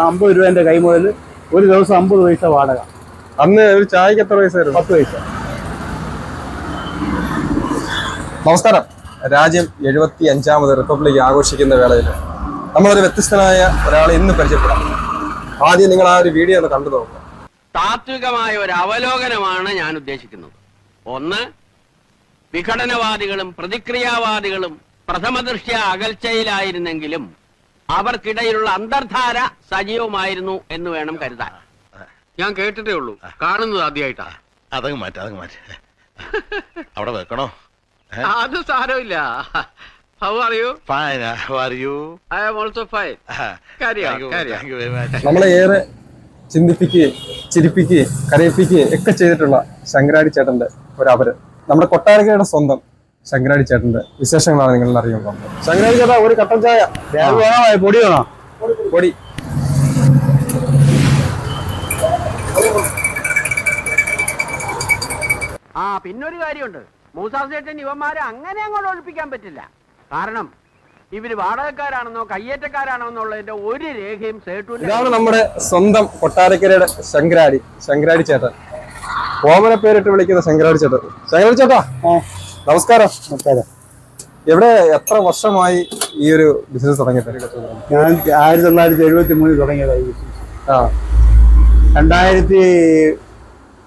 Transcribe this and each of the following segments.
50 രൂപ എൻ്റെ കൈ മുതൽ ഒരു ദിവസം 50 പൈസ വാടക. അന്ന് ഒരു ചായക്ക് എത്ര പൈസ ആയിരുന്നു? 10 പൈസ. നമസ്കാരം. രാജ്യം 75ാമത് റിപ്പബ്ലിക് ആഘോഷിക്കുന്ന വേളയിൽ നമ്മളൊരു വ്യത്യസ്തനായ ഒരാളെ ഇന്ന് പരിചയപ്പെടാം. ആദ്യം നിങ്ങൾ ആ ഒരു വീഡിയോ ഒന്ന് കണ്ടു നോക്കുക. താത്വികമായ ഒരു അവലോകനമാണ് ഞാൻ ഉദ്ദേശിക്കുന്നത്. ഒന്ന്, വിഘടനവാദികളും പ്രതിക്രിയാവാദികളും പ്രഥമദൃഷ്ട്യാ അകൽച്ചയിലായിരുന്നെങ്കിലും അവർക്കിടയിലുള്ള അന്തർധാര സജീവമായിരുന്നു എന്ന് വേണം കരുതാൻ. ഞാൻ കേട്ടിട്ടേ ഉള്ളൂ, കാണുന്നത് ആദ്യമായിട്ടാ. അതങ്ങ് മാറ്റ അവിടെ വെക്കണോ? അത് സാരമില്ല. How are you? Fine. How are you? I am also fine. Carry on. Thank you very much. നമ്മളെ ഏറെ ചിന്തിപ്പിക്കുകയും ചിരിപ്പിക്കുകയും കരയിപ്പിക്കുകയും ഒക്കെ ചെയ്തിട്ടുള്ള ശങ്കരാടി ചേട്ടന്റെ ഒരവര്, നമ്മുടെ കൊട്ടാരക്കരയുടെ സ്വന്തം ശങ്കരാടി ചേട്ടന്റെ വിശേഷങ്ങളാണ് നിങ്ങൾ അറിയുമ്പോൾ. ശങ്കരാടി ചേട്ടാ, ഒരു കട്ടൻ ചായ. പൊടി വേണോ? പൊടി. പിന്നൊരു കാര്യമുണ്ട്. മൂസാസ് ചേട്ടൻ ഇവന്മാരെ അങ്ങനെ അങ്ങോട്ട് ഒഴിപ്പിക്കാൻ പറ്റില്ല. കാരണം ഇവര് വാടകക്കാരാണെന്നോ കയ്യേറ്റക്കാരാണോ എന്നുള്ളതിന്റെ ഒരു രേഖയും സേട്ടു. ഇതാണ് നമ്മുടെ സ്വന്തം കൊട്ടാരക്കരയുടെ ശങ്കരാടി ചേട്ടൻ. ഓമന പേരിട്ട് വിളിക്കുന്ന ശങ്കരാടി ചേട്ടൻ. ശങ്കരാടി ചേട്ടാ, നമസ്കാരം. നമസ്കാരം. എവിടെ എത്ര വർഷമായി ഈ ഒരു ബിസിനസ് തുടങ്ങിയിട്ട്? ഞാൻ 1973 തുടങ്ങിയതായി.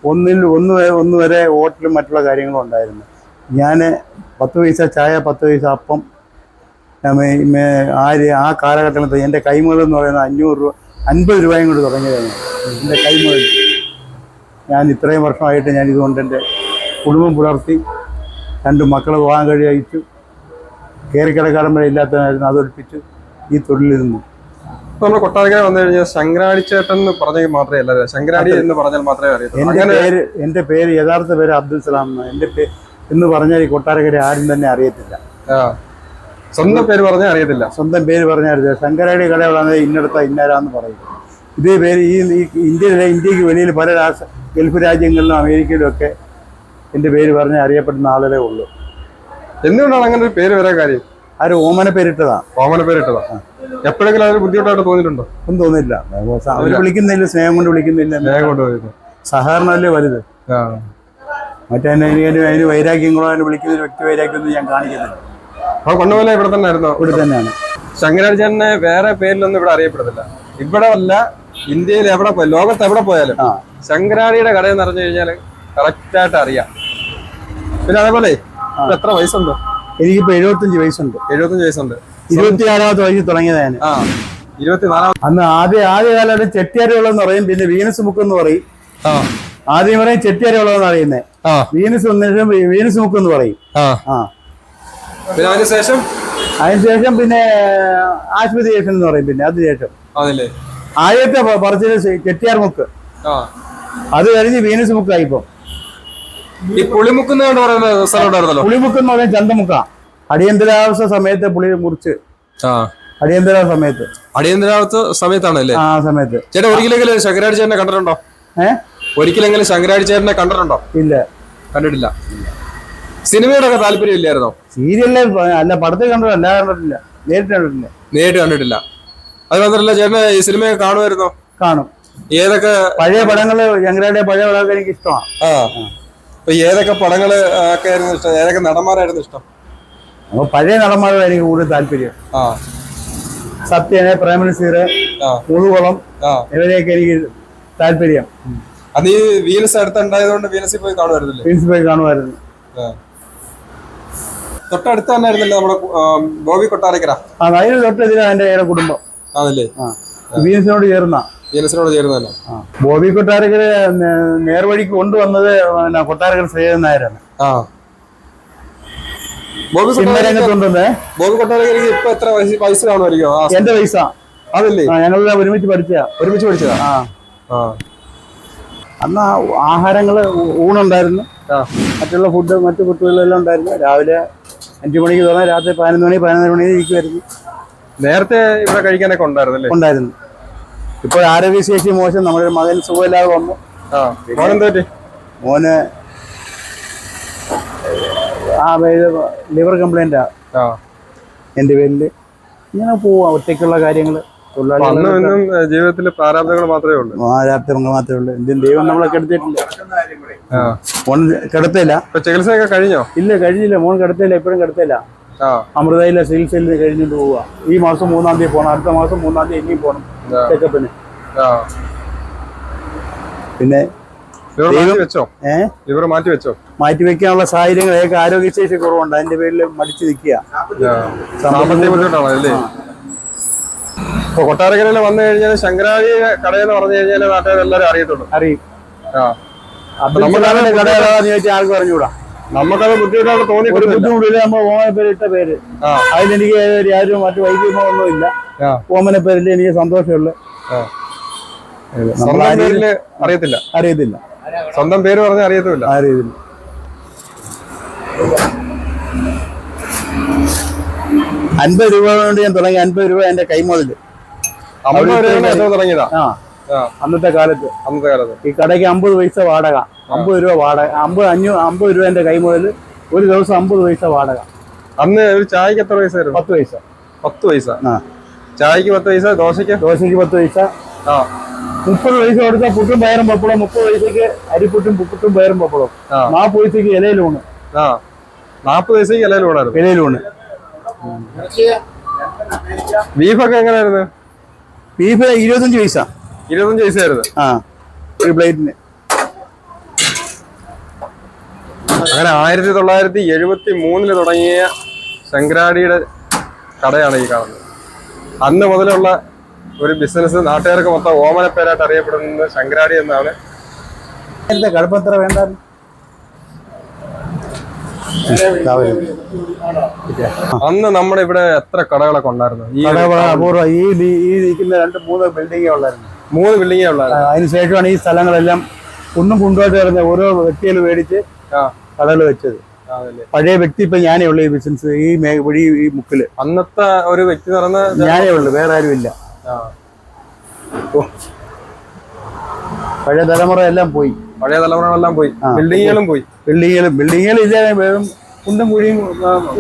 2001 വരെ ഹോട്ടലും മറ്റുള്ള കാര്യങ്ങളും ഉണ്ടായിരുന്നു. ഞാൻ 10 പൈസ ചായ, 10 പൈസ അപ്പം, ആ കാലഘട്ടത്തിൽ എൻ്റെ കൈമുതൽ എന്ന് പറയുന്നത് 500 രൂപ 50 രൂപയും കൊണ്ട് തുടങ്ങിയതാണ് എൻ്റെ കൈമുതൽ. ഞാൻ ഇത്രയും വർഷമായിട്ട് ഞാൻ ഇതുകൊണ്ട് എൻ്റെ കുടുംബം പുലർത്തി 2 മക്കളെ വിവാഹം കഴിച്ചു. കയറിക്കിടക്കാരൻ വരെ ഇല്ലാത്തതായിരുന്നു, അതൊഴിപ്പിച്ചു ഈ തൊഴിലിരുന്നു. നമ്മുടെ കൊട്ടാരക്കര വന്നു കഴിഞ്ഞാൽ ശങ്കരാടി ചേട്ടൻ എന്ന് പറഞ്ഞാൽ മാത്രമേ അല്ല, ശങ്കരാടി എന്ന് പറഞ്ഞാൽ മാത്രമേ അറിയത്തുള്ളൂ. എൻ്റെ പേര് യഥാർത്ഥ പേര് അബ്ദുൽ സലാം എന്ന് എന്ന് പറഞ്ഞാൽ ഈ കൊട്ടാരക്കര ആരും തന്നെ അറിയത്തില്ല. സ്വന്തം പേര് പറഞ്ഞാൽ അറിയത്തില്ല. സ്വന്തം പേര് പറഞ്ഞാൽ അറിയത്തില്ല. ശങ്കരാടി കടകളാണ് ഇന്നടത്ത ഇന്നാരാന്ന് പറയും. ഇതേ പേര് ഈ ഇന്ത്യക്ക് വെളിയിൽ പല ഗൾഫ് രാജ്യങ്ങളിലും അമേരിക്കയിലും ഒക്കെ എൻ്റെ പേര് പറഞ്ഞാൽ അറിയപ്പെടുന്ന ആളുകളേ ഉള്ളൂ. എന്തുകൊണ്ടാണ് അങ്ങനെ ഒരു പേര് വരാൻ കാര്യം? ആര് ഓമന പേരിട്ടതാ. ഓമന പേരിട്ടതാ. എപ്പോഴെങ്കിലും അതൊരു ബുദ്ധിമുട്ടായിട്ട് തോന്നിയിട്ടുണ്ടോ? ഒന്നും തോന്നില്ല. അവർ വിളിക്കുന്നില്ല, സ്നേഹം കൊണ്ട് വിളിക്കുന്നില്ല. സ്നേഹം കൊണ്ട് വരുന്നു. സഹകരണമല്ലേ വലുത്. മറ്റേ അതിന് വൈരാഗ്യങ്ങളോ അതിന് വിളിക്കുന്ന വ്യക്തി വൈരാഗ്യമൊന്നും ഞാൻ കാണിക്കുന്നില്ല. അപ്പൊ കൊണ്ടുപോലെ ഇവിടെ തന്നെ ആയിരുന്നോ? ഇവിടെ തന്നെയാണ്. ശങ്കരാടി ചേട്ടനെ വേറെ പേരിലൊന്നും ഇവിടെ അറിയപ്പെടുന്നില്ല. ഇവിടെ അല്ല, ഇന്ത്യയിൽ എവിടെ പോയാലും ലോകത്ത് എവിടെ പോയാലും ശങ്കരാടിയുടെ കടയെന്ന് പറഞ്ഞു കഴിഞ്ഞാൽ കറക്റ്റായിട്ട് അറിയാം. പിന്നെ അതേപോലെ എത്ര വയസ്സുണ്ടോ? എനിക്കിപ്പോ 75 വയസ്സുണ്ട്. 75 വയസ്സുണ്ട്. 24ാമത്തെ വയസ്സിൽ തുടങ്ങിയതാണ്. 24. അന്ന് ആദ്യകാലത്ത് ചെട്ടിയാരുകളെന്ന് പറയും, പിന്നെ വീനസ് മുക്ക് എന്ന് പറയും. ആദ്യം പറയും ചെട്ടിയാരുകളെന്ന് അറിയുന്നേ. വീനസ് മുക്ക് എന്ന് പറയും. അതിനുശേഷം പിന്നെ ആശുപത്രി സ്റ്റേഷൻ എന്ന് പറയും. പിന്നെ അതിനുശേഷം ആദ്യത്തെ പറച്ചില് ചെട്ടിയാർ മുക്ക്, അത് കഴിഞ്ഞ് വീനസ് മുക്കായിപ്പോ. ഈ പുളിമുക്ക് എന്ന് പറഞ്ഞാൽ ചന്തമുക്ക. അടിയന്തരാവസ്ഥ സമയത്ത് പുളി മുറിച്ച് അടിയന്തരാവസ്ഥ സമയത്താണല്ലേ? ആ സമയത്ത്. ചേട്ടാ, ഒരിക്കലെങ്കിലും ശങ്കരാടി ചേട്ടനെ കണ്ടിട്ടുണ്ടോ? ഒരിക്കലെങ്കിലും ശങ്കരാടി ചേട്ടനെ കണ്ടിട്ടുണ്ടോ? ഇല്ല, കണ്ടിട്ടില്ല. സിനിമയുടെ ഒക്കെ താല്പര്യം ഇല്ലായിരുന്നോ? സീരിയലിലെ അല്ല, പടത്തിൽ കണ്ടോ? അല്ല, കണ്ടിട്ടില്ല. നേരിട്ട് കണ്ടിട്ടില്ല. അത് മാത്രമല്ല, ചേട്ടന് ഈ സിനിമയൊക്കെ കാണുമായിരുന്നോ? കാണും. ഏതൊക്കെ പഴയ പടങ്ങള്, ശങ്കരാടിയുടെ പഴയ പടമൊക്കെ എനിക്ക് ഇഷ്ടമാണ്. അപ്പൊ ഏതൊക്കെ പടങ്ങള് ഒക്കെ ആയിരുന്നു ഇഷ്ടം? ഏതൊക്കെ നടന്മാരായിരുന്നു ഇഷ്ടം? അപ്പൊ പഴയ നടന്മാരോട് എനിക്ക് കൂടുതൽ താല്പര്യം. സത്യന്, പ്രേമനസീർ, മുഴുകുളം, ഇവരെയൊക്കെ എനിക്ക് താല്പര്യം. അത് ഈ വീനസ് അടുത്തുണ്ടായതുകൊണ്ട് വീനസിൽ പോയി കാണുമായിരുന്നില്ലേ? വീനസിൽ പോയി കാണുമായിരുന്നു. തൊട്ടടുത്ത് തന്നെ ആയിരുന്നല്ലോ നമ്മുടെ ബോബി കൊട്ടാരക്കര. അതിന് തൊട്ടെതിരാ എന്റെ കുടുംബം. അതല്ലേ? വീനസിനോട് ചേർന്നല്ലോ. ബോബി കൊട്ടാരക്കര നേർവഴിക്ക് കൊണ്ടുവന്നത് കൊട്ടാരക്കര ശ്രീധരൻ നായരാണ്. ബോബി കൊട്ടാരക്കരക്ക് ഇപ്പൊ എത്ര വയസ്സ് കാണുമായിരിക്കും? എന്റെ വയസ്സ. അതല്ലേ? ഞങ്ങളെല്ലാം ഒരുമിച്ച് പഠിച്ചതാ. അന്ന് ആഹാരങ്ങള് ഊണുണ്ടായിരുന്നു, മറ്റുള്ള മറ്റു ഫുഡുകളെല്ലാം ഉണ്ടായിരുന്നു. രാവിലെ 5 മണിക്ക് തുടങ്ങി രാത്രി 11 മണി 11:30 മണി ഇരിക്കുമായിരുന്നു. നേരത്തെ ഇവിടെ കഴിക്കാനൊക്കെ ഉണ്ടായിരുന്നു. ഇപ്പോൾ ആരോഗ്യശേഷി മോശം. നമ്മുടെ മകൻ സുഖമില്ലാതെ വന്നു. മോന് ലിവർ കംപ്ലൈന്റാ. എൻ്റെ പേരിൽ ഇങ്ങനെ പോവാ. ഒറ്റയ്ക്കുള്ള കാര്യങ്ങൾ അന്നും ഇന്നും ജീവിതത്തിൽ പ്രാരാബ്ദങ്ങൾ മാത്രമേ ഉള്ളൂ. മാരാപ്തങ്ങൾ മാത്രമേ ഉള്ളൂ. എന്തും ദൈവം നമ്മളെ കിടത്തിയിട്ടില്ല. മോൻ കിടത്തില്ല. ഇപ്പൊ ചികിത്സയൊക്കെ കഴിഞ്ഞോ? ഇല്ല, കഴിഞ്ഞില്ല. മോൻ കിടത്തില്ല, എപ്പോഴും കിടത്തില്ല. അമൃതയിലെ ചികിത്സയിൽ കഴിഞ്ഞിട്ട് പോവുക. ഈ മാസം 3-ാം തീയതി പോകണം, അടുത്ത മാസം 3-ാം തീയതി ഇനിയും പോകണം ചെക്കപ്പിന്. പിന്നെ മാറ്റി വെക്കാനുള്ള സാഹചര്യങ്ങൾ ആരോഗ്യശേഷി കുറവുണ്ട്. അതിന്റെ പേരിൽ മടിച്ചു നിൽക്കുക. ഇപ്പൊ കൊട്ടാരക്കരയിൽ വന്നു കഴിഞ്ഞാൽ ശങ്കരാടി കടയെന്ന് പറഞ്ഞു കഴിഞ്ഞാൽ നാട്ടുകാരെല്ലാരും അറിയത്തുള്ളൂ. അറിയും. കട ഏതാന്ന് ചോദിച്ചാൽ ആൾക്ക് പറഞ്ഞുകൂടാ. നമുക്കത് ബുദ്ധിമുട്ടാണ് തോന്നി. ഒരു ബുദ്ധിമുട്ടില്ല. നമ്മൾ ഓമന പേരിട്ട പേര്. അതിലെനിക്ക് യാതൊരു മറ്റു വൈദ്യമോ ഒന്നുമില്ല. ഓമന പേരിൽ എനിക്ക് സന്തോഷമുള്ളു. അറിയത്തില്ല. സ്വന്തം പേര് പറഞ്ഞാൽ അറിയത്തില്ല. 50 രൂപ കൊണ്ട് ഞാൻ തുടങ്ങി. 50 രൂപ എന്റെ കൈമുതല്. തുടങ്ങിയതാ അന്നത്തെ കാലത്ത്. ഈ കടയ്ക്ക് 50 പൈസ വാടക, 50 രൂപ വാടക, 50 രൂപ എന്റെ കൈമുതല്. ഒരു ദിവസം 50 പൈസ വാടക. അന്ന് ഒരു ചായക്ക് എത്ര പൈസ? 10 പൈസ. 10 പൈസ. ചായക്ക് 10 പൈസ, ദോശയ്ക്ക് 10 പൈസ. 30 പൈസ കൊടുത്താൽ പുട്ടും പയറും പപ്പടം. 30 പൈസക്ക് അരിപ്പുട്ടും പുട്ടും പയറും പപ്പടം. 40 പൈസക്ക് ഇലയിലൂണ്. 40 പൈസക്ക് ഇലയിലൂണ്. ബീഫൊക്കെ എങ്ങനെയായിരുന്നു? ബീഫ് 25 പൈസ. 25 പൈസയായിരുന്നു ഒരു പ്ലേറ്റിന്. അങ്ങനെ 1973 തുടങ്ങിയ ശങ്കരാടിയുടെ കടയാണ് ഈ കാണുന്നത്. അന്ന് മുതലുള്ള ഒരു ബിസിനസ്. നാട്ടുകാർക്ക് മൊത്തം ഓമന പേരായിട്ട് അറിയപ്പെടുന്നത് ശങ്കരാടി എന്നാണ്. കടുപ്പത്ര വേണ്ട. അന്ന് നമ്മുടെ ഇവിടെ എത്ര കടകളൊക്കെ ഉണ്ടായിരുന്നു? അപൂർവം. ഈ നിൽക്കുന്ന 2-3 ബിൽഡിങ്ങേ ഉള്ളായിരുന്നു. 3 ബിൽഡിങ്ങേ ഉള്ളായിരുന്നു. അതിനുശേഷമാണ് ഈ സ്ഥലങ്ങളെല്ലാം കുന്നും കുണ്ടുമായിട്ട് കിടന്ന ഓരോ വ്യക്തികൾ മേടിച്ച് കടകൾ വെച്ചത്. പഴയ വ്യക്തി ഇപ്പൊ ഞാനേ ഉള്ളു ഈ ബിസിനസ്. ഈ മുക്കില് അന്നത്തെ ഒരു വ്യക്തി നടന്ന ഞാനേ ഉള്ളു, വേറെ ആരും ഇല്ല. പഴയ തലമുറ എല്ലാം പോയി. ബിൽഡിങ്ങുകളും ഇല്ല. വേഗം കുണ്ടും കുഴിയും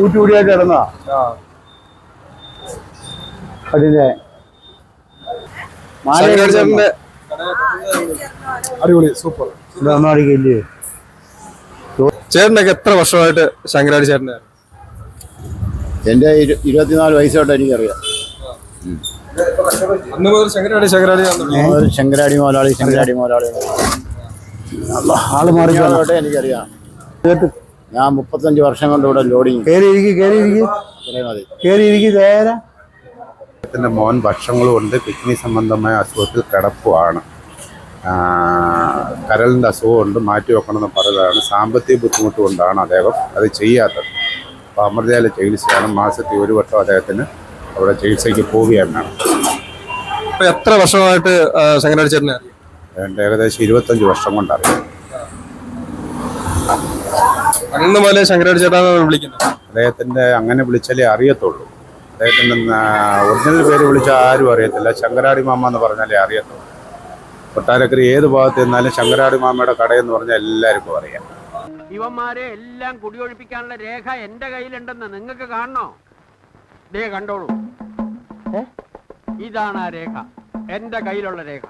ഊറ്റുകൂടിയായിട്ട് കിടന്നതാ. അതിന്റെ അടിപൊളി, സൂപ്പർ. ഇതൊന്നും അടിക്കില്ലേ? ചേട്ടനൊക്കെ എത്ര വർഷമായിട്ട് ശങ്കരാടി ചേട്ടൻ്റെ? എന്റെ 24 വയസ്സോട്ട് എനിക്കറിയാം. അന്ന് മുതൽ ശങ്കരാടി മുതലാളി ആള് മാറിയോട്ടെ എനിക്കറിയാം. ഞാൻ 35 വർഷം കൊണ്ട് ഇവിടെ ലോഡിങ്. ത്തിന്റെ മോൻ വർഷങ്ങൾ കൊണ്ട് കിഡ്നി സംബന്ധമായ അസുഖത്തിൽ കിടപ്പുമാണ്. കരളിൻ്റെ അസുഖമുണ്ട്, മാറ്റി വെക്കണമെന്ന് പറയുന്നതാണ്. സാമ്പത്തിക ബുദ്ധിമുട്ട് കൊണ്ടാണ് അദ്ദേഹം അത് ചെയ്യാത്തത്. അപ്പോൾ അമൃതയിലെ ചികിത്സയാണ്. മാസത്തിൽ 1 വട്ടം അദ്ദേഹത്തിന് അവിടെ ചികിത്സയ്ക്ക് പോവുകയാണ് വേണം. എത്ര വർഷമായിട്ട് ശങ്കരാടി ചേട്ടനെ? ഏകദേശം 25 വർഷം കൊണ്ടറിയാം. അന്ന് പോലെ ശങ്കരാടി ചേട്ടനാണ് വിളിക്കുന്നത്. അദ്ദേഹത്തിൻ്റെ അങ്ങനെ വിളിച്ചാലേ അറിയത്തുള്ളൂ. അദ്ദേഹത്തിൻ്റെ ഒറിജിനൽ പേര് വിളിച്ചാൽ ആരും അറിയത്തില്ല. ശങ്കരാടി മാമ എന്ന് പറഞ്ഞാലേ അറിയത്തുള്ളൂ. കൊട്ടാരക്കര ഏത് ഭാഗത്ത് നിന്നാലും ശങ്കരാടി മാമയുടെ കടയെന്ന് പറഞ്ഞാൽ എല്ലാവർക്കും അറിയാം. ഇവന്മാരെ എല്ലാം കുടിയൊഴിപ്പിക്കാനുള്ള രേഖ എന്റെ കയ്യിലുണ്ടെന്ന് നിങ്ങൾക്ക് കാണണോ? ദേ കണ്ടോളൂ. ഇതാണ് ആ രേഖ, എന്റെ കയ്യിലുള്ള രേഖ.